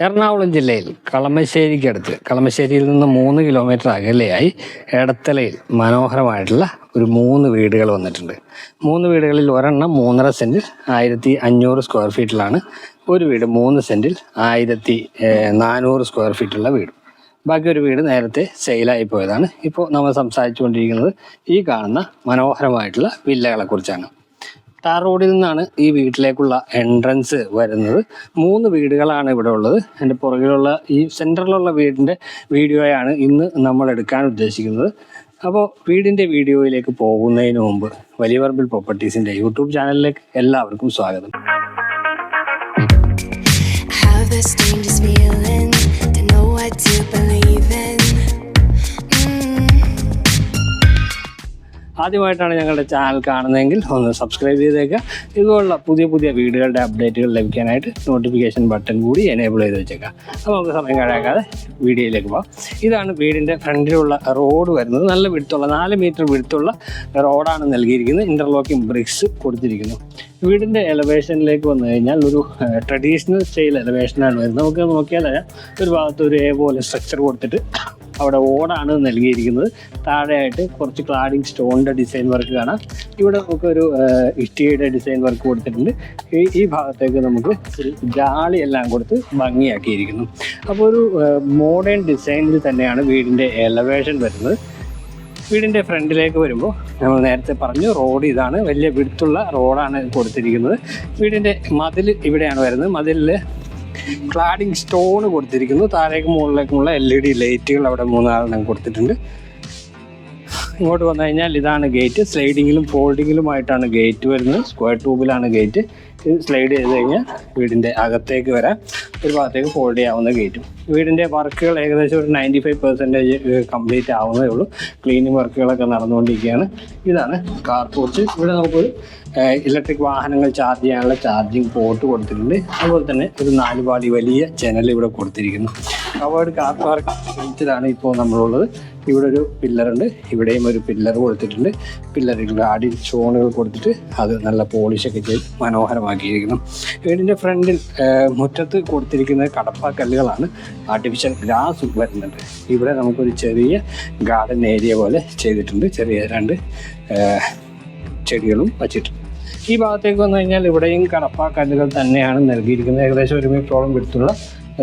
എറണാകുളം ജില്ലയിൽ കളമശ്ശേരിയിൽ നിന്ന് 3 കിലോമീറ്റർ അകലെയായി എടത്തലയിൽ മനോഹരമായിട്ടുള്ള ഒരു 3 വീടുകൾ വന്നിട്ടുണ്ട്. 3 വീടുകളിൽ ഒരെണ്ണം 3.5 സെൻറ്റിൽ 1500 സ്ക്വയർ ഫീറ്റിലാണ്. ഒരു വീട് 3 സെൻറ്റിൽ 1400 സ്ക്വയർ ഫീറ്റുള്ള വീട്. ബാക്കി ഒരു വീട് നേരത്തെ സെയിലായി പോയതാണ്. ഇപ്പോൾ നമ്മൾ സംസാരിച്ചു കൊണ്ടിരിക്കുന്നത് ഈ കാണുന്ന മനോഹരമായിട്ടുള്ള വില്ലകളെ കുറിച്ചാണ്. ടാർ റോഡിൽ നിന്നാണ് ഈ വീട്ടിലേക്കുള്ള എൻട്രൻസ് വരുന്നത്. 3 വീടുകളാണ് ഇവിടെ ഉള്ളത്. എൻ്റെ പുറകിലുള്ള ഈ സെൻറ്ററിലുള്ള വീടിൻ്റെ വീഡിയോയാണ് ഇന്ന് നമ്മൾ എടുക്കാൻ ഉദ്ദേശിക്കുന്നത്. അപ്പോൾ വീടിൻ്റെ വീഡിയോയിലേക്ക് പോകുന്നതിന് മുമ്പ് വലിയ പറമ്പിൽ പ്രോപ്പർട്ടീസിൻ്റെ യൂട്യൂബ് ചാനലിലേക്ക് എല്ലാവർക്കും സ്വാഗതം. ആദ്യമായിട്ടാണ് ഞങ്ങളുടെ ചാനൽ കാണുന്നതെങ്കിൽ ഒന്ന് സബ്സ്ക്രൈബ് ചെയ്തേക്കുക. ഇതുപോലുള്ള പുതിയ വീടുകളുടെ അപ്ഡേറ്റുകൾ ലഭിക്കാനായിട്ട് നോട്ടിഫിക്കേഷൻ ബട്ടൺ കൂടി എനേബിൾ ചെയ്ത് വെച്ചേക്കാം. അപ്പോൾ നമുക്ക് സമയം കളയാക്കാതെ വീഡിയോയിലേക്ക് പോകാം. ഇതാണ് വീടിൻ്റെ ഫ്രണ്ടിലുള്ള റോഡ് വരുന്നത്. നല്ല വിടുത്തുള്ള 4 മീറ്റർ വിടുത്തുള്ള റോഡാണ് നൽകിയിരിക്കുന്നത്. ഇൻ്റർലോക്കിംഗ് ബ്രിക്സ് കൊടുത്തിരിക്കുന്നു. വീടിൻ്റെ എലവേഷനിലേക്ക് വന്നു കഴിഞ്ഞാൽ ഒരു ട്രഡീഷണൽ സ്റ്റൈൽ എലവേഷനാണ് വരുന്നത്. നമുക്ക് നോക്കിയാൽ ഒരു ഭാഗത്ത് ഒരു പോലെ സ്ട്രക്ചർ കൊടുത്തിട്ട് അവിടെ ഓടാണ് നൽകിയിരിക്കുന്നത്. താഴെയായിട്ട് കുറച്ച് ക്ലാഡിങ് സ്റ്റോണിൻ്റെ ഡിസൈൻ വർക്ക് കാണാം. ഇവിടെ നമുക്കൊരു ഇഷ്ടികയുടെ ഡിസൈൻ വർക്ക് കൊടുത്തിട്ടുണ്ട്. ഈ ഭാഗത്തേക്ക് നമുക്ക് ഒരു ജാളിയെല്ലാം കൊടുത്ത് ഭംഗിയാക്കിയിരിക്കുന്നു. അപ്പോൾ ഒരു മോഡേൺ ഡിസൈനിൽ തന്നെയാണ് വീടിൻ്റെ എലവേഷൻ വരുന്നത്. വീടിൻ്റെ ഫ്രണ്ടിലേക്ക് വരുമ്പോൾ നമ്മൾ നേരത്തെ പറഞ്ഞു റോഡ് ഇതാണ്. വലിയ വിടുത്തുള്ള റോഡാണ് കൊടുത്തിരിക്കുന്നത്. വീടിൻ്റെ മതിൽ ഇവിടെയാണ് വരുന്നത്. മതിലിൽ ക്ലാഡിങ് സ്റ്റോൺ കൊടുത്തിരിക്കുന്നു. താഴേക്ക് മുകളിലേക്കുമുള്ള LED ലൈറ്റുകൾ അവിടെ 3 കൊടുത്തിട്ടുണ്ട്. ഇങ്ങോട്ട് വന്നു കഴിഞ്ഞാൽ ഇതാണ് ഗേറ്റ്. സ്ലൈഡിങ്ങിലും ഫോൾഡിങ്ങിലുമായിട്ടാണ് ഗേറ്റ് വരുന്നത്. സ്ക്വയർ ട്യൂബിലാണ് ഗേറ്റ്. ഇത് സ്ലൈഡ് ചെയ്ത് കഴിഞ്ഞാൽ വീടിൻ്റെ അകത്തേക്ക് വരാം. ഒരു ഭാഗത്തേക്ക് ഫോൾഡ് ചെയ്യാവുന്ന ഗേറ്റും. വീടിൻ്റെ വർക്കുകൾ ഏകദേശം ഒരു 95% കംപ്ലീറ്റ് ആവുന്നതേ ഉള്ളൂ. ക്ലീനിങ് വർക്കുകളൊക്കെ നടന്നുകൊണ്ടിരിക്കുകയാണ്. ഇതാണ് കാർ പോർച്ച്. ഇവിടെ നമുക്കൊരു ഇലക്ട്രിക് വാഹനങ്ങൾ ചാർജ് ചെയ്യാനുള്ള ചാർജിങ് പോർട്ട് കൊടുത്തിട്ടുണ്ട്. അതുപോലെ തന്നെ ഒരു 4 പാളി വലിയ ജനൽ ഇവിടെ കൊടുത്തിരിക്കുന്നു. കവേർഡ് കാർ പാർക്കിലാണ് ഇപ്പോൾ നമ്മളുള്ളത്. ഇവിടെ ഒരു പില്ലറുണ്ട്. ഇവിടെയും ഒരു പില്ലർ കൊടുത്തിട്ടുണ്ട്. പില്ലറിൽ ആടി സ്റ്റോണുകൾ കൊടുത്തിട്ട് അത് നല്ല പോളിഷൊക്കെ ചെയ്ത് മനോഹരമാക്കിയിരിക്കുന്നു. വീടിൻ്റെ ഫ്രണ്ടിൽ മുറ്റത്ത് കൊടുത്തിരിക്കുന്ന കടപ്പാക്കല്ലുകളാണ്. ആർട്ടിഫിഷ്യൽ ഗ്രാസ് വരുന്നുണ്ട്. ഇവിടെ നമുക്കൊരു ചെറിയ ഗാർഡൻ ഏരിയ പോലെ ചെയ്തിട്ടുണ്ട്. ചെറിയ 2 ചെടികളും വച്ചിട്ടുണ്ട്. ഈ ഭാഗത്തേക്ക് വന്നു കഴിഞ്ഞാൽ ഇവിടെയും കടപ്പാക്കല്ലുകൾ തന്നെയാണ് നൽകിയിരിക്കുന്നത്. ഏകദേശം 1 മീറ്ററോളം വിടുത്തുള്ള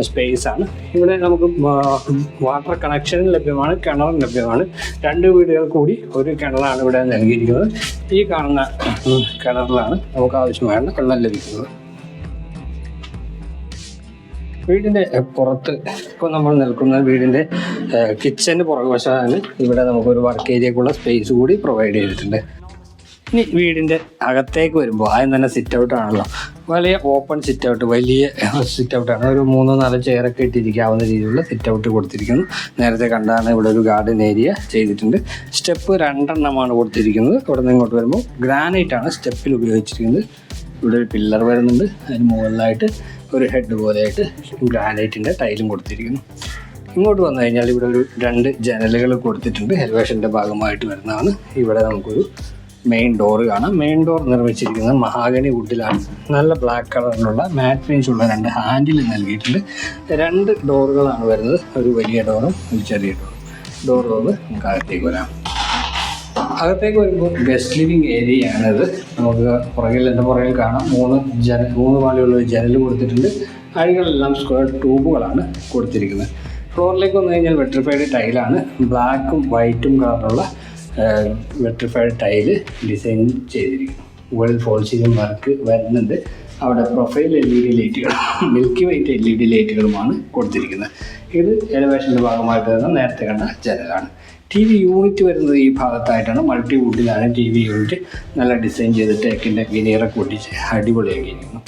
സ്പേസ് ആണ്. ഇവിടെ നമുക്ക് വാട്ടർ കണക്ഷൻ ലഭ്യമാണ്. കിണറും ലഭ്യമാണ്. 2 വീടുകൾ കൂടി ഒരു കിണറാണ് ഇവിടെ നൽകിയിരിക്കുന്നത്. ഈ കാണുന്ന കിണറിലാണ് നമുക്ക് ആവശ്യമായ വെള്ളം ലഭിക്കുന്നത്. വീടിൻ്റെ പുറത്ത് ഇപ്പോൾ നമ്മൾ നിൽക്കുന്ന വീടിൻ്റെ കിച്ചന് പുറകുവശമാണ്. ഇവിടെ നമുക്കൊരു വർക്ക് ഏരിയക്കുള്ള സ്പേസ് കൂടി പ്രൊവൈഡ് ചെയ്തിട്ടുണ്ട്. ഇനി വീടിൻ്റെ അകത്തേക്ക് വരുമ്പോൾ ആദ്യം തന്നെ സിറ്റ് ഔട്ട് ആണല്ലോ. വലിയ ഓപ്പൺ സിറ്റ് ഔട്ട്, വലിയ സിറ്റ് ഔട്ടാണ്. ഒരു 3-4 ചെയറൊക്കെ ഇട്ടിരിക്കാവുന്ന രീതിയിലുള്ള സിറ്റ് ഔട്ട് കൊടുത്തിരിക്കുന്നു. നേരത്തെ കണ്ടാണ് ഇവിടെ ഒരു ഗാർഡൻ ഏരിയ ചെയ്തിട്ടുണ്ട്. സ്റ്റെപ്പ് 2 കൊടുത്തിരിക്കുന്നത്. ഇവിടെ നിന്ന് ഇങ്ങോട്ട് വരുമ്പോൾ ഗ്രാനൈറ്റാണ് സ്റ്റെപ്പിൽ ഉപയോഗിച്ചിരിക്കുന്നത്. ഇവിടെ ഒരു പില്ലർ വരുന്നുണ്ട്. അതിന് മുകളിലായിട്ട് ഒരു ഹെഡ് പോലെയായിട്ട് ഗ്രാനൈറ്റിൻ്റെ ടൈലും കൊടുത്തിരിക്കുന്നു. ഇങ്ങോട്ട് വന്നു കഴിഞ്ഞാൽ ഇവിടെ ഒരു 2 ജനലുകൾ കൊടുത്തിട്ടുണ്ട്. എലിവേഷൻ്റെ ഭാഗമായിട്ട് വരുന്നതാണ്. ഇവിടെ നമുക്കൊരു മെയിൻ ഡോർ കാണാം. മെയിൻ ഡോർ നിർമ്മിച്ചിരിക്കുന്നത് മഹാഗണി വുഡിലാണ്. നല്ല ബ്ലാക്ക് കളറിലുള്ള മാറ്റ് ഫിനിഷ് ഉള്ള 2 ഹാൻഡിൽ നൽകിയിട്ടുണ്ട്. 2 ഡോറുകളാണ് വരുന്നത്. ഒരു വലിയ ഡോറും ഒരു ചെറിയ ഡോറും. ഡോർ നമുക്ക് അകത്തേക്ക് വരാം. അകത്തേക്ക് വരുമ്പോൾ ഗസ്റ്റ് ലിവിങ് ഏരിയയാണിത്. നമുക്ക് എൻ്റെ പുറകിൽ കാണാം 3 പാളിയുള്ള ഒരു ജനൽ കൊടുത്തിട്ടുണ്ട്. അഴികളെല്ലാം സ്ക്വയർ ട്യൂബുകളാണ് കൊടുത്തിരിക്കുന്നത്. ഫ്ലോറിലേക്ക് വന്നു കഴിഞ്ഞാൽ വെട്രിഫൈഡ് ടൈലാണ്. ബ്ലാക്കും വൈറ്റും കളറുള്ള വെട്രിഫൈഡ് ടൈല് ഡിസൈൻ ചെയ്തിരിക്കുന്നു. മുകളിൽ ഫോൾ സീലിംഗ് വർക്ക് വരുന്നുണ്ട്. അവിടെ പ്രൊഫൈൽ LED ലൈറ്റുകൾ, മിൽക്കി വൈറ്റ് LED ലൈറ്റുകളുമാണ് കൊടുത്തിരിക്കുന്നത്. ഇത് എലിവേഷൻ്റെ ഭാഗമായിട്ട് വരുന്ന നേരത്തെ കണ്ട ജനലാണ്. TV യൂണിറ്റ് വരുന്നത് ഈ ഭാഗത്തായിട്ടാണ്. മൾട്ടി വുഡിലാണ് TV യൂണിറ്റ്. നല്ല ഡിസൈൻ ചെയ്ത് ടേക്കിൻ്റെ വിനീറൊക്കെ ഒട്ടിച്ച് അടിപൊളിയാക്കിയിരിക്കുന്നു.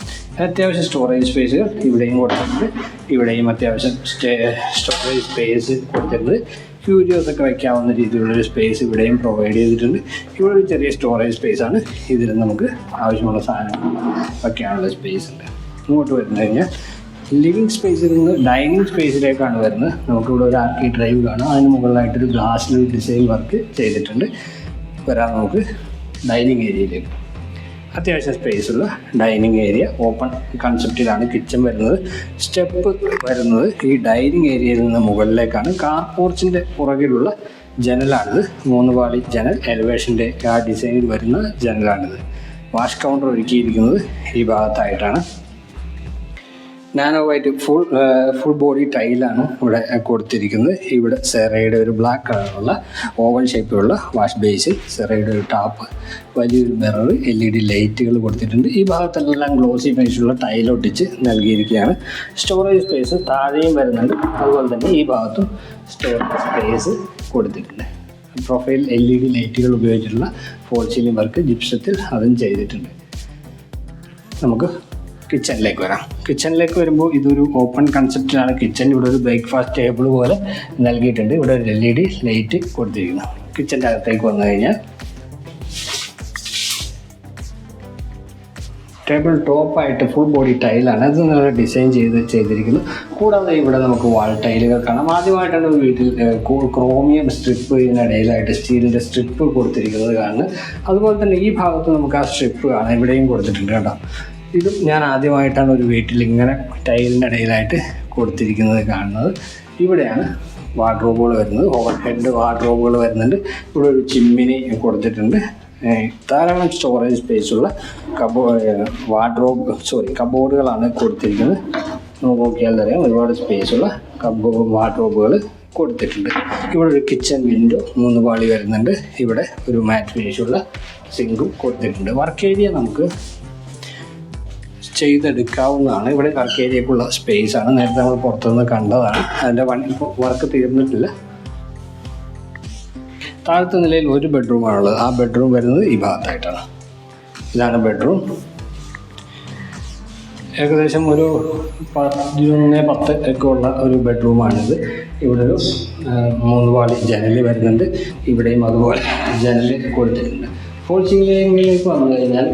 അത്യാവശ്യം സ്റ്റോറേജ് സ്പേസുകൾ ഇവിടെയും കൊടുത്തിട്ടുണ്ട്. ഇവിടെയും അത്യാവശ്യം സ്റ്റോറേജ് സ്പേസ് കൊടുത്തിട്ടുണ്ട്. ഫ്യൂരിയോസൊക്കെ വയ്ക്കാവുന്ന രീതിയിലുള്ളൊരു സ്പേസ് ഇവിടെയും പ്രൊവൈഡ് ചെയ്തിട്ടുണ്ട്. ഇവിടെ ഒരു ചെറിയ സ്റ്റോറേജ് സ്പേസാണ്. ഇതിൽ നമുക്ക് ആവശ്യമുള്ള സാധനങ്ങൾ വയ്ക്കാനുള്ള സ്പേസ് ഉണ്ട്. ഇങ്ങോട്ട് വരുന്നു കഴിഞ്ഞാൽ ലിവിങ് സ്പേസിൽ നിന്ന് ഡൈനിങ് സ്പേസിലേക്കാണ് വരുന്നത്. നമുക്കിവിടെ ഒരു ആർക്കി ഡ്രൈവ് കാണാം. അതിന് മുകളിലായിട്ടൊരു ഗ്ലാസ്സിൽ ഡിസൈൻ വർക്ക് ചെയ്തിട്ടുണ്ട്. വരാം നമുക്ക് ഡൈനിങ് ഏരിയയിലേക്ക്. അത്യാവശ്യം സ്പേസുള്ള ഡൈനിങ് ഏരിയ, ഓപ്പൺ കൺസെപ്റ്റിലാണ് കിച്ചൺ വരുന്നത്. സ്റ്റെപ്പ് വരുന്നത് ഈ ഡൈനിങ് ഏരിയയിൽ നിന്ന് മുകളിലേക്കാണ്. കാർ പോർച്ചിൻ്റെ പുറകിലുള്ള ജനലാണിത്. 3 പാളി ജനൽ, എലിവേഷൻ്റെ ആ ഡിസൈനിൽ വരുന്ന ജനലാണിത്. വാഷ് കൗണ്ടർ ഒരുക്കിയിരിക്കുന്നത് ഈ ഭാഗത്തായിട്ടാണ്. നാനോ വൈറ്റ് ഫുൾ ബോഡി ടൈലാണ് ഇവിടെ കൊടുത്തിരിക്കുന്നത്. ഇവിടെ സെറയുടെ ഒരു ബ്ലാക്ക് കളറുള്ള ഓവൽ ഷേപ്പിലുള്ള വാഷ് ബേസിൻ, സെറയുടെ ഒരു ടാപ്പ്, വലിയൊരു മിറർ, LED ലൈറ്റുകൾ കൊടുത്തിട്ടുണ്ട്. ഈ ഭാഗത്തെല്ലാം ഗ്ലോസി ഫിനിഷുള്ള ടൈലൊട്ടിച്ച് നൽകിയിരിക്കുകയാണ്. സ്റ്റോറേജ് സ്പേസ് താഴെയും വരുന്നുണ്ട്. അതുപോലെ തന്നെ ഈ ഭാഗത്തും സ്റ്റോറേജ് സ്പേസ് കൊടുത്തിട്ടുണ്ട്. പ്രൊഫൈൽ LED ലൈറ്റുകൾ ഉപയോഗിച്ചിട്ടുള്ള ഫോൾ സീലിംഗ് വർക്ക് ജിപ്സത്തിൽ അതും ചെയ്തിട്ടുണ്ട്. നമുക്ക് കിച്ചണിലേക്ക് വരാം. കിച്ചണിലേക്ക് വരുമ്പോൾ ഇതൊരു ഓപ്പൺ കൺസെപ്റ്റിലാണ് കിച്ചൺ. ഇവിടെ ഒരു ബ്രേക്ക്ഫാസ്റ്റ് ടേബിൾ പോലെ നൽകിയിട്ടുണ്ട്. ഇവിടെ ഒരു LED ലൈറ്റ് കൊടുത്തിരിക്കുന്നു. കിച്ചൻ്റെ അകത്തേക്ക് വന്നു കഴിഞ്ഞാൽ ടേബിൾ ടോപ്പായിട്ട് ഫുൾ ബോഡി ടൈലാണ്. അത് നല്ല ഡിസൈൻ ചെയ്തിരിക്കുന്നു. കൂടാതെ ഇവിടെ നമുക്ക് വാൾ ടൈലുകൾ കാണാം. ആദ്യമായിട്ടാണ് വീട്ടിൽ ക്രോമിയം സ്ട്രിപ്പ് ഇതിനിടയിലായിട്ട് സ്റ്റീലിൻ്റെ സ്ട്രിപ്പ് കൊടുത്തിരിക്കുന്നത് കാണുന്നത്. അതുപോലെ തന്നെ ഈ ഭാഗത്ത് നമുക്ക് ആ സ്ട്രിപ്പ് കാണാം, ഇവിടെയും കൊടുത്തിട്ടുണ്ട് കേട്ടോ. ഇതും ഞാൻ ആദ്യമായിട്ടാണ് ഒരു വീട്ടിൽ ഇങ്ങനെ ടൈലിൻ്റെ ഇടയിലായിട്ട് കൊടുത്തിരിക്കുന്നത് കാണുന്നത്. ഇവിടെയാണ് വാർഡ്രോബുകൾ വരുന്നത്. ഓവർ ഹെഡ് വാർഡ്രോബുകൾ വരുന്നുണ്ട്. ഇവിടെ ഒരു ചിമ്മിനി കൊടുത്തിട്ടുണ്ട്. ധാരാളം സ്റ്റോറേജ് സ്പേസുള്ള കബോർഡുകളാണ് കൊടുത്തിരിക്കുന്നത്. നോക്കിയാൽ അറിയാം, ഒരുപാട് സ്പേസുള്ള വാർഡ്രോബുകൾ കൊടുത്തിട്ടുണ്ട്. ഇവിടെ ഒരു കിച്ചൺ വിൻഡോ 3 പാളി വരുന്നുണ്ട്. ഇവിടെ ഒരു മാറ്റ് ഫിനിഷുള്ള സിങ്കും കൊടുത്തിട്ടുണ്ട്. വർക്ക് ഏരിയ നമുക്ക് ചെയ്തെടുക്കാവുന്നതാണ്. ഇവിടെ വർക്ക് ഏരിയക്കുള്ള സ്പേസാണ്. നേരത്തെ നമ്മൾ പുറത്തുനിന്ന് കണ്ടതാണ്. അതിൻ്റെ ഇപ്പോൾ വർക്ക് തീർന്നിട്ടില്ല. താഴത്തെ നിലയിൽ ഒരു ബെഡ്റൂമാണുള്ളത്. ആ ബെഡ്റൂം വരുന്നത് ഈ ഭാഗത്തായിട്ടാണ്. ഇതാണ് ബെഡ്റൂം. ഏകദേശം ഒരു 11-10 ഒക്കെ ഉള്ള ഒരു ബെഡ്റൂമാണിത്. ഇവിടെ ഒരു 3 പാളി ജനൽ വരുന്നുണ്ട്. ഇവിടെയും അതുപോലെ ജനൽ കൊടുത്തിട്ടുണ്ട്. ഫോൾ സീലിംഗിലേക്ക് വന്നു കഴിഞ്ഞാൽ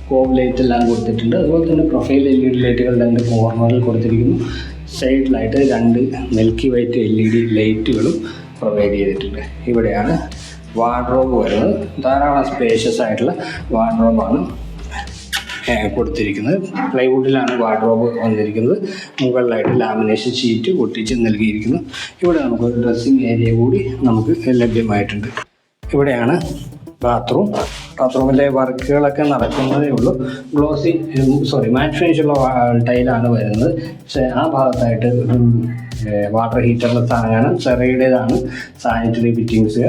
കോബ് ലൈറ്റ് എല്ലാം കൊടുത്തിട്ടുണ്ട്. അതുപോലെ തന്നെ പ്രൊഫൈൽ LED ലൈറ്റുകൾ 2 കോർണറിൽ കൊടുത്തിരിക്കുന്നു. സൈഡിലായിട്ട് 2 മിൽക്കി വൈറ്റ് LED ലൈറ്റുകളും പ്രൊവൈഡ് ചെയ്തിട്ടുണ്ട്. ഇവിടെയാണ് വാർഡ്രോബ് വരുന്നത്. ധാരാളം സ്പേഷ്യസ് ആയിട്ടുള്ള വാർഡ്രോബാണ് കൊടുത്തിരിക്കുന്നത്. പ്ലൈവുഡിലാണ് വാർഡ്രോബ് വന്നിരിക്കുന്നത്. മുകളിലായിട്ട് ലാമിനേഷൻ ഷീറ്റ് ഒട്ടിച്ച് നൽകിയിരിക്കുന്നു. ഇവിടെ നമുക്ക് ഡ്രസ്സിങ് ഏരിയ കൂടി നമുക്ക് ലഭ്യമായിട്ടുണ്ട്. ഇവിടെയാണ് ബാത്റൂമിലെ വർക്കുകളൊക്കെ നടക്കുന്നതേ ഉള്ളൂ. മാറ്റ് ഫിനിഷുള്ള ടൈലാണ് വരുന്നത്. പക്ഷേ ആ ഭാഗത്തായിട്ട് ഒരു വാട്ടർ ഹീറ്ററിലെ സാധനമാണ്. സെറയുടേതാണ് സാനിറ്ററി ഫിറ്റിങ്സ്.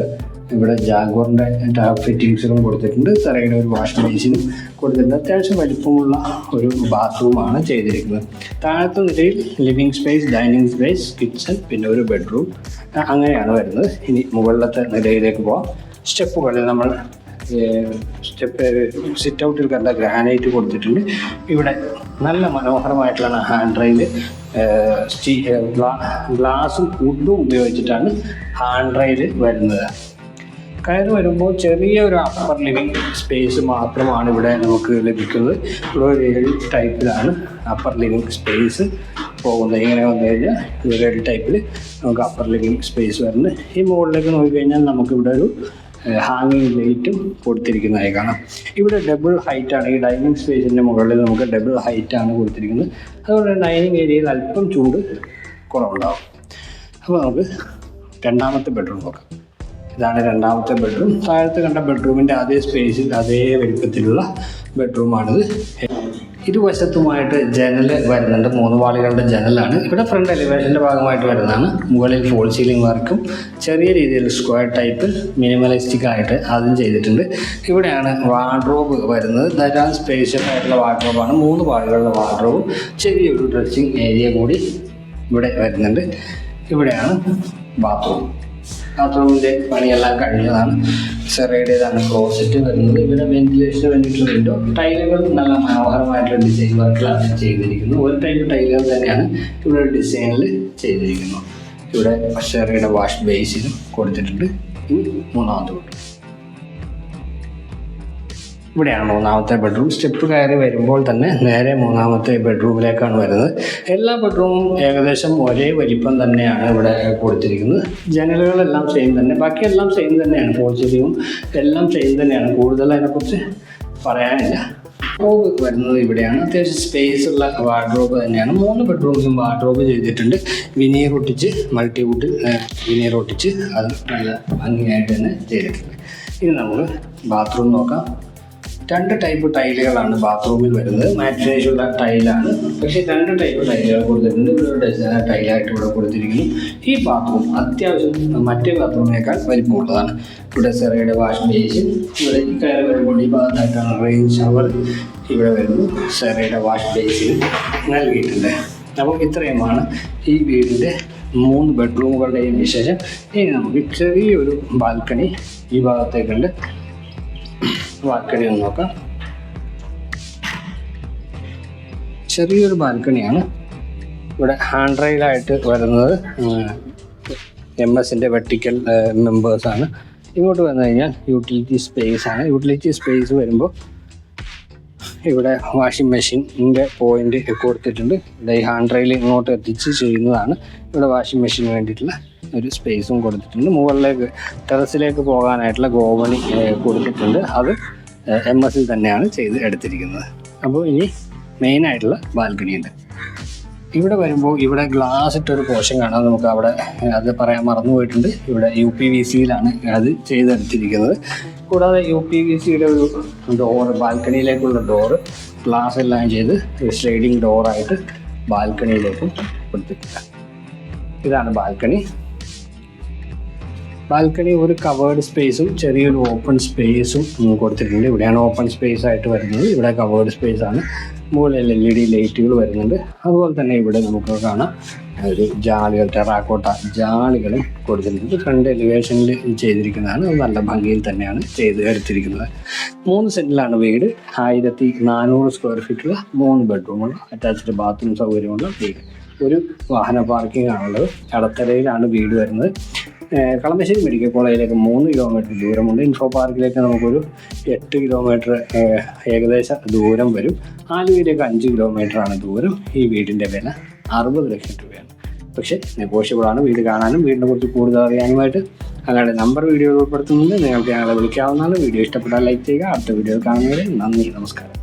ഇവിടെ ജാഗ്വറിൻ്റെ ടാപ്പ് ഫിറ്റിങ്സുകളും കൊടുത്തിട്ടുണ്ട്. സെറയുടെ ഒരു വാഷ് ബേസിനും കൊടുത്തിട്ടുണ്ട്. അത്യാവശ്യം വലിപ്പമുള്ള ഒരു ബാത്റൂമാണ് ചെയ്തിരിക്കുന്നത്. താഴത്തെ നിലയിൽ living space, dining space, kitchen, പിന്നെ ഒരു ബെഡ്റൂം, അങ്ങനെയാണ് വരുന്നത്. ഇനി മുകളിലത്തെ നിലയിലേക്ക് പോകാം. സ്റ്റെപ്പുകളിൽ നമ്മൾ സിറ്റ് ഔട്ടിൽ കണ്ട ഗ്രാനൈറ്റ് കൊടുത്തിട്ടുണ്ട്. ഇവിടെ നല്ല മനോഹരമായിട്ടുള്ള ഹാൻഡ് റെയിൽ, ഗ്ലാസും വുഡും ഉപയോഗിച്ചിട്ടാണ് ഹാൻഡ് റെയിൽ വരുന്നത്. കയറി വരുമ്പോൾ ചെറിയൊരു അപ്പർ ലിവിങ് സ്പേസ് മാത്രമാണ് ഇവിടെ നമുക്ക് ലഭിക്കുന്നത്. ഇവിടെ ഒരു L ടൈപ്പിലാണ് അപ്പർ ലിവിങ് സ്പേസ് പോകുന്നത്. ഇങ്ങനെ വന്നു കഴിഞ്ഞാൽ ഒരു L ടൈപ്പിൽ നമുക്ക് അപ്പർ ലിവിങ് സ്പേസ് വരുന്നത്. ഈ മുകളിലേക്ക് നോക്കിക്കഴിഞ്ഞാൽ നമുക്കിവിടെ ഒരു ഹാങ്ങിങ് ലൈറ്റും കൊടുത്തിരിക്കുന്നതായി കാണാം. ഇവിടെ ഡബിൾ ഹൈറ്റാണ്. ഈ ഡൈനിങ് സ്പേസിൻ്റെ മുകളിൽ നമുക്ക് ഡബിൾ ഹൈറ്റാണ് കൊടുത്തിരിക്കുന്നത്. അതുപോലെ ഡൈനിങ് ഏരിയയിൽ അല്പം ചൂട് കുറവുണ്ടാകും. അപ്പോൾ നമുക്ക് രണ്ടാമത്തെ ബെഡ്റൂം നോക്കാം. ഇതാണ് രണ്ടാമത്തെ ബെഡ്റൂം. താഴത്ത് കണ്ട ബെഡ്റൂമിൻ്റെ അതേ സ്പേസിൽ അതേ വലിപ്പത്തിലുള്ള ബെഡ്റൂമാണിത്. ഇരുവശത്തുമായിട്ട് ജനൽ വരുന്നുണ്ട്. 3 പാളികളുടെ ജനലാണ്. ഇവിടെ ഫ്രണ്ട് എലിവേഷൻ്റെ ഭാഗമായിട്ട് വരുന്നതാണ്. മുകളിൽ ഫോൾ സീലിംഗ് വർക്കും ചെറിയ രീതിയിൽ സ്ക്വയർ ടൈപ്പിൽ മിനിമലിസ്റ്റിക് ആയിട്ട് അതും ചെയ്തിട്ടുണ്ട്. ഇവിടെയാണ് വാർഡ്രോബ് വരുന്നത്. ധാരാളം സ്പേഷ്യസ് ആയിട്ടുള്ള വാർഡ്രോബാണ്. 3 പാളികളുടെ വാർഡ്രോബും ചെറിയൊരു ഡ്രസ്സിങ് ഏരിയ കൂടി ഇവിടെ വരുന്നുണ്ട്. ഇവിടെയാണ് ബാത്റൂമിൻ്റെ പണിയെല്ലാം കഴിഞ്ഞതാണ്. സെറയുടേതാണ് ക്ലോസറ്റ് വരുന്നത്. ഇവിടെ വെന്റിലേഷന് വേണ്ടിയിട്ടുള്ള വിൻഡോ. ടൈലുകൾ നല്ല മനോഹരമായിട്ടുള്ള ഡിസൈൻ വർക്കിലാണ് ചെയ്തിരിക്കുന്നത്. ഒരു ടൈപ്പ് ടൈലുകൾ തന്നെയാണ് ഇവിടെ ഡിസൈനിൽ ചെയ്തിരിക്കുന്നത്. ഇവിടെ സെറയുടെ വാഷ് ബേസിനും കൊടുത്തിട്ടുണ്ട്. ഇനി മൂന്നാമത്തെ ബെഡ്റൂം. ഇവിടെയാണ് മൂന്നാമത്തെ ബെഡ്റൂം. സ്റ്റെപ്പ് കയറി വരുമ്പോൾ തന്നെ നേരെ മൂന്നാമത്തെ ബെഡ്റൂമിലേക്കാണ് വരുന്നത്. എല്ലാ ബെഡ്റൂമും ഏകദേശം ഒരേ വലിപ്പം തന്നെയാണ് ഇവിടെ കൊടുത്തിരിക്കുന്നത്. ജനലുകളെല്ലാം സെയിം തന്നെ, ബാക്കിയെല്ലാം സെയിം തന്നെയാണ്. ഫോൾ സീലിങ്ങും എല്ലാം സെയിം തന്നെയാണ്. കൂടുതൽ അതിനെക്കുറിച്ച് പറയാനില്ല. വാർഡ്രോബ് വരുന്നത് ഇവിടെയാണ്. അത്യാവശ്യം സ്പേസ് ഉള്ള വാർഡ്രോബ് തന്നെയാണ്. 3 ബെഡ്റൂംസും വാർഡ്രോബ് ചെയ്തിട്ടുണ്ട്. വിനീർ ഒട്ടിച്ച്, മൾട്ടിവുഡ് വിനീർ ഒട്ടിച്ച് അത് നല്ല ഭംഗിയായിട്ട് തന്നെ ചെയ്തിട്ടുണ്ട്. ഇനി നമുക്ക് ബാത്റൂം നോക്കാം. 2 ടൈപ്പ് ടൈലുകളാണ് ബാത്റൂമിൽ വരുന്നത്. മാറ്റ് ഫിനിഷുള്ള ടൈലാണ്, പക്ഷേ 2 ടൈപ്പ് ടൈലുകൾ കൊടുത്തിട്ടുണ്ട്. ഇവിടെ ടൈലായിട്ട് ഇവിടെ കൊടുത്തിരിക്കുന്നു. ഈ ബാത്റൂം അത്യാവശ്യം മറ്റേ ബാത്റൂമിനേക്കാൾ വലിപ്പമുള്ളതാണ്. ഇവിടെ സെറയുടെ വാഷ് ബേസിൻ, ഇവിടെ ഈ കയറി വരുമ്പോൾ ഈ ഭാഗത്തായിട്ടാണ് റെയിൻ ഷവർ ഇവിടെ വരുന്നു. സെറയുടെ വാഷ് ബേസിൻ നൽകിയിട്ടുണ്ട്. അപ്പോൾ ഇത്രയുമാണ് ഈ വീടിൻ്റെ 3 ബെഡ്റൂമുകളുടെയും വിശേഷം. ഇനി നമുക്ക് ചെറിയൊരു ബാൽക്കണി ഈ ഭാഗത്തേക്കുണ്ട്. ബാൽക്കണി ഒന്ന് നോക്കാം. ചെറിയൊരു ബാൽക്കണിയാണ്. ഇവിടെ ഹാൻഡ് റെയിലായിട്ട് വരുന്നത് MS വെർട്ടിക്കൽ മെമ്പേഴ്സാണ്. ഇങ്ങോട്ട് വന്നു കഴിഞ്ഞാൽ യൂട്ടിലിറ്റി സ്പേസ് ആണ്. യൂട്ടിലിറ്റി സ്പേസ് വരുമ്പോൾ ഇവിടെ വാഷിംഗ് മെഷീൻ്റെ പോയിന്റ് കൊടുത്തിട്ടുണ്ട്. ഇവിടെ ഈ ഹാൻഡ് റെയിൽ ഇങ്ങോട്ട് എത്തിച്ച് ചെയ്യുന്നതാണ്. ഇവിടെ വാഷിംഗ് മെഷീന് വേണ്ടിയിട്ടുള്ള ഒരു സ്പേസും കൊടുത്തിട്ടുണ്ട്. മുകളിലേക്ക് ടെറസിലേക്ക് പോകാനായിട്ടുള്ള ഗോവണി കൊടുത്തിട്ടുണ്ട്. അത് MS തന്നെയാണ് ചെയ്ത് എടുത്തിരിക്കുന്നത്. അപ്പോൾ ഇനി മെയിനായിട്ടുള്ള ബാൽക്കണിയുണ്ട്. ഇവിടെ വരുമ്പോൾ ഇവിടെ ഗ്ലാസ് ഇട്ടൊരു പോർഷൻ കാണാം. നമുക്ക് അവിടെ അത് പറയാൻ മറന്നുപോയിട്ടുണ്ട്. ഇവിടെ UPVCയിലാണ് അത് ചെയ്തെടുത്തിരിക്കുന്നത്. കൂടാതെ UPVCയുടെ ഒരു ഡോറ്, ബാൽക്കണിയിലേക്കുള്ള ഡോറ് ഗ്ലാസ് എല്ലാം ചെയ്ത് സ്ലൈഡിങ് ഡോറായിട്ട് ബാൽക്കണിയിലേക്കും കൊടുത്തിട്ടുണ്ട്. ഇതാണ് ബാൽക്കണി. ബാൽക്കണി ഒരു കവേർഡ് സ്പേസും ചെറിയൊരു ഓപ്പൺ സ്പേസും കൊടുത്തിട്ടുണ്ട്. ഇവിടെയാണ് ഓപ്പൺ സ്പേസ് ആയിട്ട് വരുന്നത്. ഇവിടെ കവേർഡ് സ്പേസ് ആണ്. മുകളിൽ LED ലൈറ്റുകൾ വരുന്നുണ്ട്. അതുപോലെ തന്നെ ഇവിടെ നമുക്ക് കാണാം ഒരു ജാളികൾ, ടെറാക്കോട്ട ജാളികളും കൊടുത്തിട്ടുണ്ട്. ഫ്രണ്ട് എലിവേഷനിൽ ചെയ്തിരിക്കുന്നതാണ്. അത് നല്ല ഭംഗിയിൽ തന്നെയാണ് ചെയ്ത് എടുത്തിരിക്കുന്നത്. 3 സെൻറ്റിലാണ് വീട്. 1400 സ്ക്വയർ ഫീറ്റുള്ള 3 ബെഡ്റൂമുള്ള അറ്റാച്ച്ഡ് ബാത്റൂം സൗകര്യമുള്ള വീട്. ഒരു വാഹന പാർക്കിംഗ് ആണുള്ളത്. കടത്തരയിലാണ് വീട് വരുന്നത്. കളമശ്ശേരി മെഡിക്കൽ കോളേജിലേക്ക് 3 കിലോമീറ്റർ ദൂരമുണ്ട്. ഇൻഫോ പാർക്കിലേക്ക് നമുക്കൊരു 8 കിലോമീറ്റർ ഏകദേശ ദൂരം വരും. ആലുവയിലേക്ക് 5 കിലോമീറ്ററാണ് ദൂരം. ഈ വീടിൻ്റെ വില 60 ലക്ഷം രൂപയാണ്. പക്ഷേ നെഗോഷ്യബിളാണ്. വീട് കാണാനും വീടിനെ കുറിച്ച് കൂടുതൽ അറിയാനുമായിട്ട് ഞങ്ങളുടെ നമ്പർ വീഡിയോയിൽ ഉൾപ്പെടുത്തുന്നുണ്ട്. നിങ്ങൾക്ക് ഞങ്ങളെ വിളിക്കാവുന്നതാണ്. വീഡിയോ ഇഷ്ടപ്പെട്ടാൽ ലൈക്ക് ചെയ്യുക. അടുത്ത വീഡിയോയിൽ കാണുന്നവരെ നന്ദി, നമസ്കാരം.